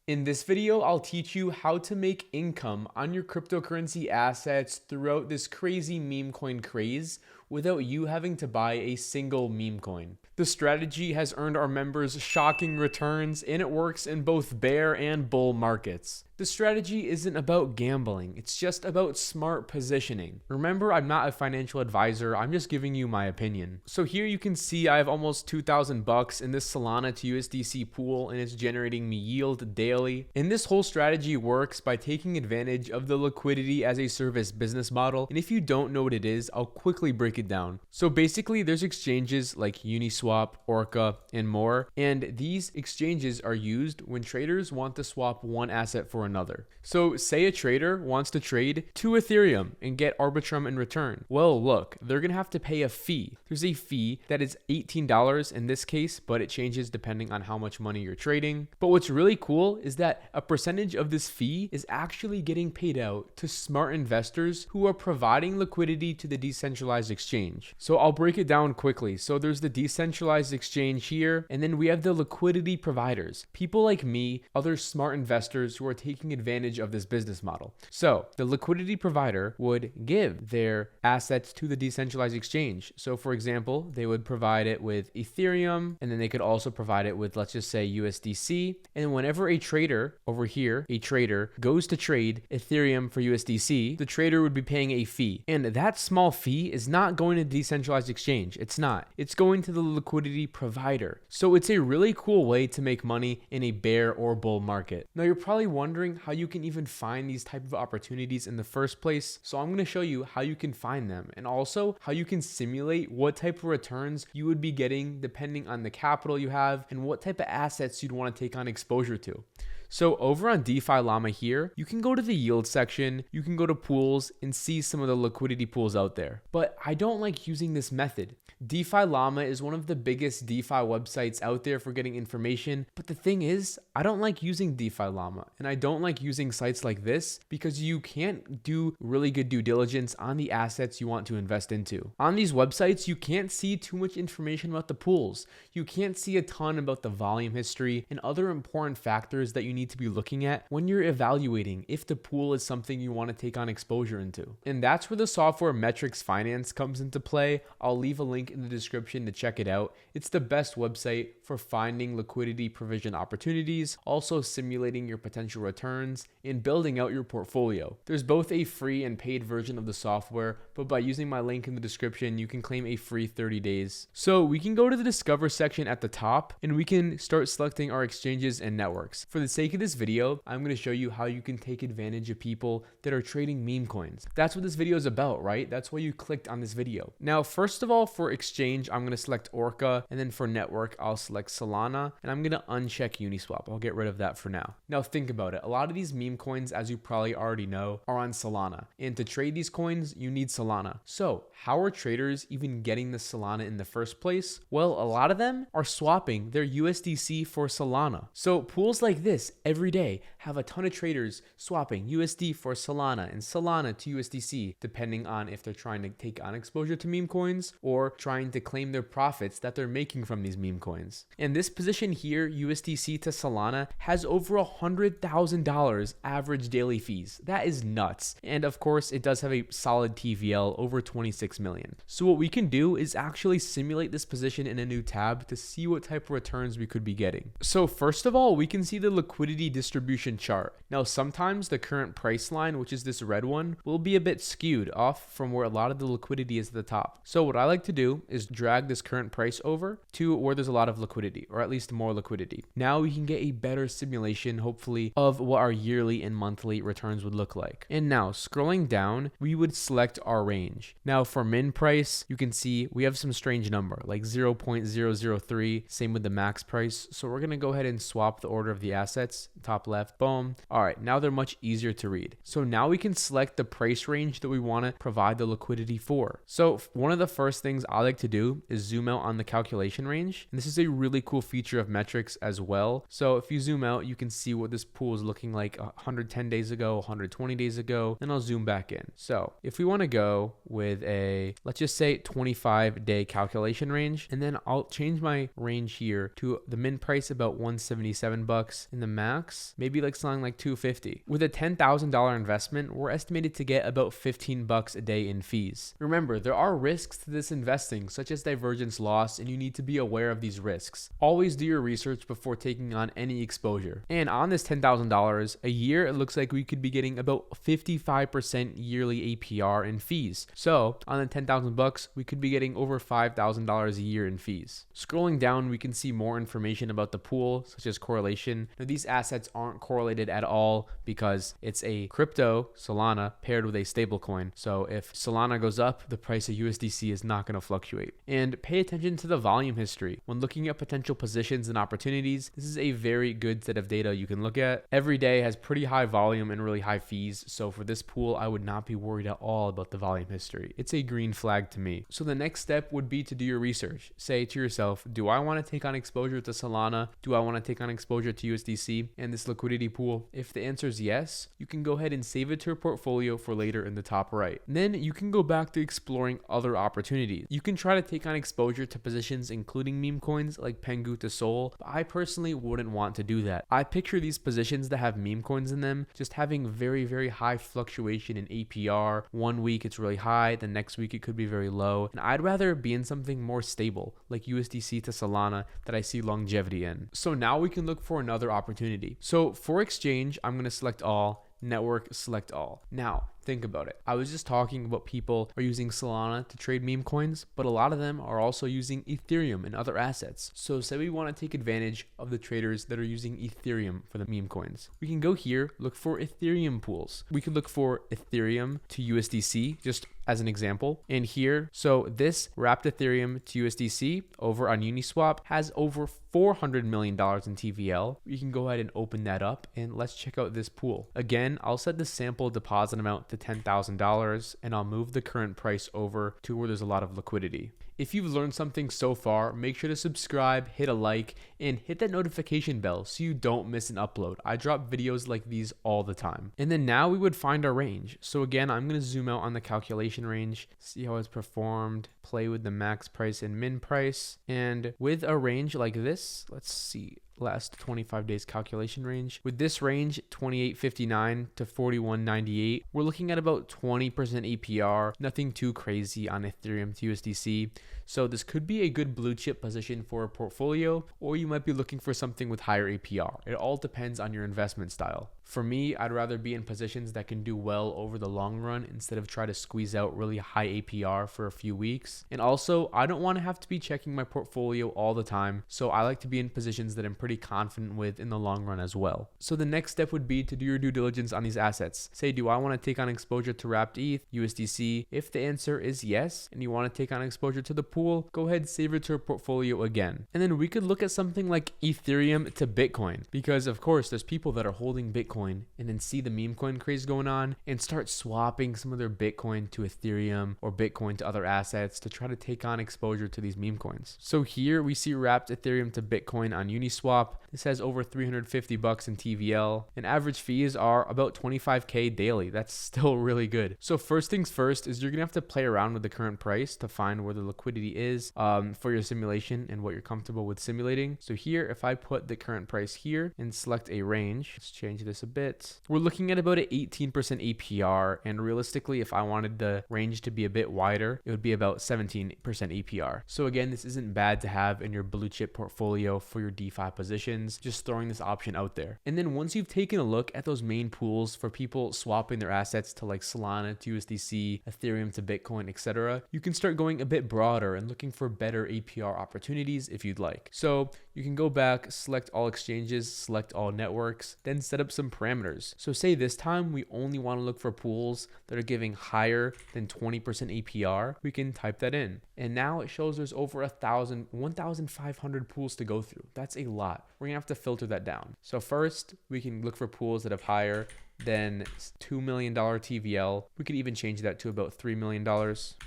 In this video, I'll teach you how to make income on your cryptocurrency assets throughout this crazy meme coin craze without you having to buy a single meme coin. The strategy has earned our members shocking returns, and it works in both bear and bull markets. The strategy isn't about gambling, it's just about smart positioning. Remember, I'm not a financial advisor, I'm just giving you my opinion. So here you can see I have almost 2,000 bucks in this Solana to USDC pool, and it's generating me yield daily. And this whole strategy works by taking advantage of the liquidity as a service business model. And if you don't know what it is, I'll quickly break it down. So basically, there's exchanges like Uniswap, Orca, and more. And these exchanges are used when traders want to swap one asset for another. So say a trader wants to trade 2 Ethereum and get Arbitrum in return. Well, look, they're going to have to pay a fee. There's a fee that is $18 in this case, but it changes depending on how much money you're trading. But what's really cool is that a percentage of this fee is actually getting paid out to smart investors who are providing liquidity to the decentralized exchange. So I'll break it down quickly. So there's the decentralized exchange here, and then we have the liquidity providers, people like me, other smart investors who are taking advantage of this business model. So the liquidity provider would give their assets to the decentralized exchange. So for example, they would provide it with Ethereum, and then they could also provide it with, let's just say, USDC. And whenever a trader over here, a trader goes to trade Ethereum for USDC, the trader would be paying a fee. And that small fee is not going to decentralized exchange. It's not. It's going to the liquidity provider. So it's a really cool way to make money in a bear or bull market. Now you're probably wondering how you can even find these type of opportunities in the first place. So I'm going to show you how you can find them, and also how you can simulate what type of returns you would be getting depending on the capital you have and what type of assets you'd want to take on exposure to. So over on DeFi Llama here, you can go to the yield section, you can go to pools and see some of the liquidity pools out there. But I don't like using this method. DeFi Llama is one of the biggest DeFi websites out there for getting information. But the thing is, I don't like using DeFi Llama, and I don't like using sites like this because you can't do really good due diligence on the assets you want to invest into. On these websites, you can't see too much information about the pools. You can't see a ton about the volume history and other important factors that you need to be looking at when you're evaluating if the pool is something you want to take on exposure into. And that's where the software Metrics Finance comes into play. I'll leave a link in the description to check it out. It's the best website for finding liquidity provision opportunities, also simulating your potential returns, and building out your portfolio. There's both a free and paid version of the software, but by using my link in the description, you can claim a free 30 days. So we can go to the Discover section at the top, and we can start selecting our exchanges and networks. For the sake of this video, I'm going to show you how you can take advantage of people that are trading meme coins. That's what this video is about, right? That's why you clicked on this video. Now, first of all, for exchange, I'm going to select Orca, and then for network, I'll select Solana, and I'm going to uncheck Uniswap. I'll get rid of that for now. Now, think about it. A lot of these meme coins, as you probably already know, are on Solana, and to trade these coins, you need Solana. So how are traders even getting the Solana in the first place? Well, a lot of them are swapping their USDC for Solana. So pools like this every day have a ton of traders swapping USD for Solana and Solana to USDC, depending on if they're trying to take on exposure to meme coins or trying to claim their profits that they're making from these meme coins. And this position here, USDC to Solana, has over $100,000 average daily fees. That is nuts. And of course, it does have a solid TVL over 26 million. So what we can do is actually simulate this position in a new tab to see what type of returns we could be getting. So first of all, we can see the liquidity distribution chart. Now, sometimes the current price line, which is this red one, will be a bit skewed off from where a lot of the liquidity is at the top. So what I like to do is drag this current price over to where there's a lot of liquidity, or at least more liquidity. Now we can get a better simulation, hopefully, of what our yearly and monthly returns would look like. And now, scrolling down, we would select our range. Now for min price, you can see we have some strange number, like 0.003, same with the max price. So we're gonna go ahead and swap the order of the assets, top left, boom. All right, now they're much easier to read. So now we can select the price range that we wanna provide the liquidity for. So one of the first things I like to do is zoom out on the calculation range. And this is a really cool feature of metrics as well. So if you zoom out, you can see what this pool is looking like 110 days ago, 120 days ago, and I'll zoom back in. So if we want to go with a, let's just say 25-day calculation range, and then I'll change my range here to the min price about 177 bucks and the max, maybe like selling like 250. With a $10,000 investment, we're estimated to get about 15 bucks a day in fees. Remember, there are risks to this investing, such as divergence loss, and you need to be aware of these risks. Always do your research before taking on any exposure. And on this $10,000 a year, it looks like we could be getting about 55% yearly APR in fees. So on the 10,000 bucks, we could be getting over $5,000 a year in fees. Scrolling down, we can see more information about the pool, such as correlation. Now, these assets aren't correlated at all because it's a crypto, Solana, paired with a stablecoin. So if Solana goes up, the price of USDC is not going to fluctuate. And pay attention to the volume history. When looking at potential positions and opportunities, this is a very good set of data you can look at. Every day has pretty high volume and really high fees. So for this pool, I would not be worried at all about the volume history. It's a green flag to me. So the next step would be to do your research. Say to yourself, do I want to take on exposure to Solana? Do I want to take on exposure to USDC and this liquidity pool? If the answer is yes, you can go ahead and save it to your portfolio for later in the top right. And then you can go back to exploring other opportunities. You can try to take on exposure to positions including meme coins like Pengu to Sol, but I personally wouldn't want to do that. I picture these positions that have meme coins in them just having very, very high fluctuation in APR. One week it's really high, the next week it could be very low. And I'd rather be in something more stable like USDC to Solana that I see longevity in. So now we can look for another opportunity. So for exchange, I'm going to select all. Network, select all. Now, think about it. I was just talking about people are using Solana to trade meme coins, but a lot of them are also using Ethereum and other assets. So say we want to take advantage of the traders that are using Ethereum for the meme coins. We can go here, look for Ethereum pools. We could look for Ethereum to USDC, just as an example. And here, so this wrapped Ethereum to USDC over on Uniswap has over $400 million in TVL. You can go ahead and open that up and let's check out this pool. Again, I'll set the sample deposit amount to $10,000 and I'll move the current price over to where there's a lot of liquidity. If you've learned something so far, make sure to subscribe, hit a like, and hit that notification bell so you don't miss an upload. I drop videos like these all the time. And then now we would find our range. So again, I'm going to zoom out on the calculation range, see how it's performed, play with the max price and min price. And with a range like this, let's see, last 25 days calculation range. With this range, 28.59 to 41.98, we're looking at about 20% APR, nothing too crazy on Ethereum to USDC. So this could be a good blue chip position for a portfolio, or you might be looking for something with higher APR. It all depends on your investment style. For me, I'd rather be in positions that can do well over the long run instead of try to squeeze out really high APR for a few weeks. And also, I don't want to have to be checking my portfolio all the time, so I like to be in positions that I'm pretty confident with in the long run as well. So the next step would be to do your due diligence on these assets. Say, do I want to take on exposure to wrapped ETH, USDC? If the answer is yes, and you want to take on exposure to the pool, go ahead, save it to your portfolio again. And then we could look at something like Ethereum to Bitcoin, because of course, there's people that are holding Bitcoin and then see the meme coin craze going on and start swapping some of their Bitcoin to Ethereum or Bitcoin to other assets to try to take on exposure to these meme coins. So here we see wrapped Ethereum to Bitcoin on Uniswap. This has over 350 bucks in TVL, and average fees are about 25K daily. That's still really good. So first things first is you're gonna have to play around with the current price to find where the liquidity is for your simulation and what you're comfortable with simulating. So here, if I put the current price here and select a range, let's change this a bit. We're looking at about an 18% APR, and realistically, if I wanted the range to be a bit wider, it would be about 17% APR. So again, this isn't bad to have in your blue chip portfolio for your DeFi positions, just throwing this option out there. And then once you've taken a look at those main pools for people swapping their assets to like Solana to USDC, Ethereum to Bitcoin, etc., you can start going a bit broader and looking for better APR opportunities if you'd like. So you can go back, select all exchanges, select all networks, then set up some parameters. So say this time we only want to look for pools that are giving higher than 20% APR. We can type that in. And now it shows there's over 1,500 pools to go through. That's a lot. We're gonna have to filter that down. So first we can look for pools that have higher then $2 million TVL. We could even change that to about $3 million.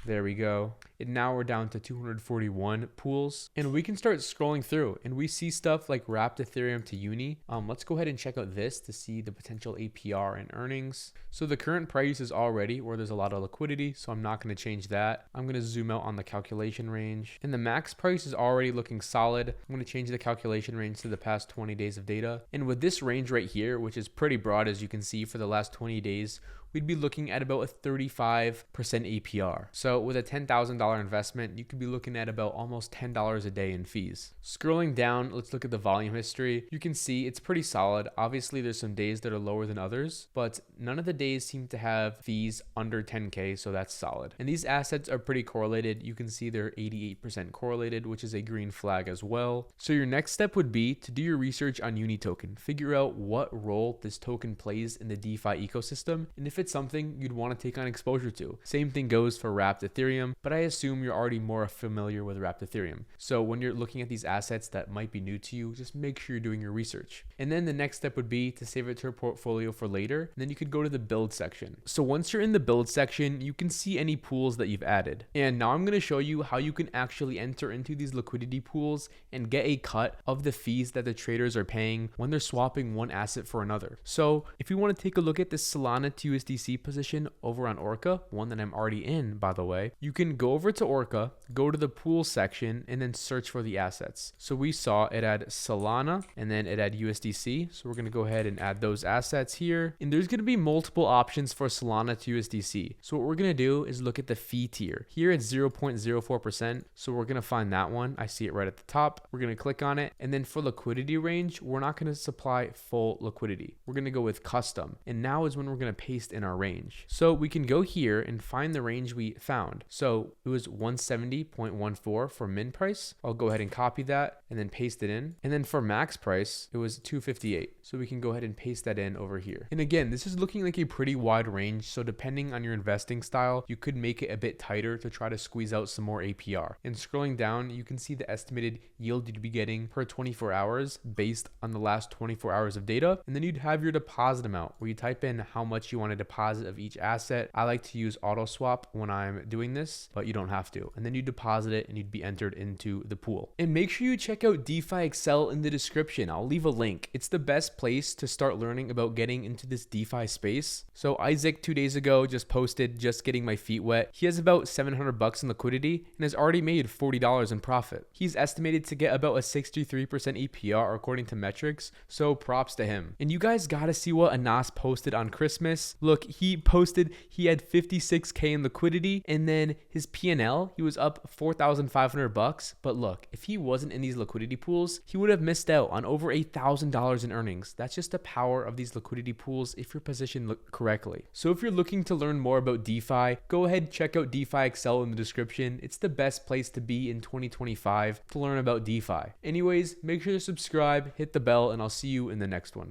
There we go. And now we're down to 241 pools, and we can start scrolling through and we see stuff like wrapped Ethereum to Uni. Let's go ahead and check out this to see the potential APR and earnings. So the current price is already where there's a lot of liquidity, so I'm not going to change that. I'm going to zoom out on the calculation range, and the max price is already looking solid. I'm going to change the calculation range to the past 20 days of data. And with this range right here, which is pretty broad as you can see for the last 20 days, we'd be looking at about a 35% APR. So with a $10,000 investment, you could be looking at about almost $10 a day in fees. Scrolling down, let's look at the volume history. You can see it's pretty solid. Obviously, there's some days that are lower than others, but none of the days seem to have fees under 10K, so that's solid. And these assets are pretty correlated. You can see they're 88% correlated, which is a green flag as well. So your next step would be to do your research on Uni token. Figure out what role this token plays in the DeFi ecosystem, and if it's something you'd want to take on exposure to. Same thing goes for wrapped Ethereum, but I assume you're already more familiar with wrapped Ethereum. So when you're looking at these assets that might be new to you, just make sure you're doing your research. And then the next step would be to save it to your portfolio for later. And then you could go to the build section. So once you're in the build section, you can see any pools that you've added. And now I'm going to show you how you can actually enter into these liquidity pools and get a cut of the fees that the traders are paying when they're swapping one asset for another. So if you want to take a look at this Solana to USDC position over on Orca, one that I'm already in, by the way, you can go over to Orca, go to the pool section, and then search for the assets. So we saw it had Solana and then it had USDC. So we're going to go ahead and add those assets here. And there's going to be multiple options for Solana to USDC. So what we're going to do is look at the fee tier. Here it's 0.04%. So we're going to find that one. I see it right at the top. We're going to click on it. And then for liquidity range, we're not going to supply full liquidity. We're going to go with custom. And now is when we're going to paste in our range. So we can go here and find the range we found. So it was 170.14 for min price. I'll go ahead and copy that and then paste it in. And then for max price, it was 258. So we can go ahead and paste that in over here. And again, this is looking like a pretty wide range. So depending on your investing style, you could make it a bit tighter to try to squeeze out some more APR. And scrolling down, you can see the estimated yield you'd be getting per 24 hours based on the last 24 hours of data. And then you'd have your deposit amount where you type in how much you want to deposit of each asset. I like to use auto swap when I'm doing this, but you don't have to. And then you deposit it and you'd be entered into the pool. And make sure you check out DeFi Excel in the description. I'll leave a link. It's the best place to start learning about getting into this DeFi space. So Isaac 2 days ago just posted just getting my feet wet. He has about $700 in liquidity and has already made $40 in profit. He's estimated to get about a 63% APR according to metrics, so props to him. And you guys gotta see what Anas posted on Christmas. Look, he posted he had 56K in liquidity, and then his P&L, he was up $4,500. But look, if he wasn't in these liquidity pools, he would have missed out on over $8,000 in earnings. That's just the power of these liquidity pools if you're positioned correctly. So if you're looking to learn more about DeFi, go ahead and check out DeFi Excel in the description. It's the best place to be in 2025 to learn about DeFi. Anyways, make sure to subscribe, hit the bell, and I'll see you in the next one.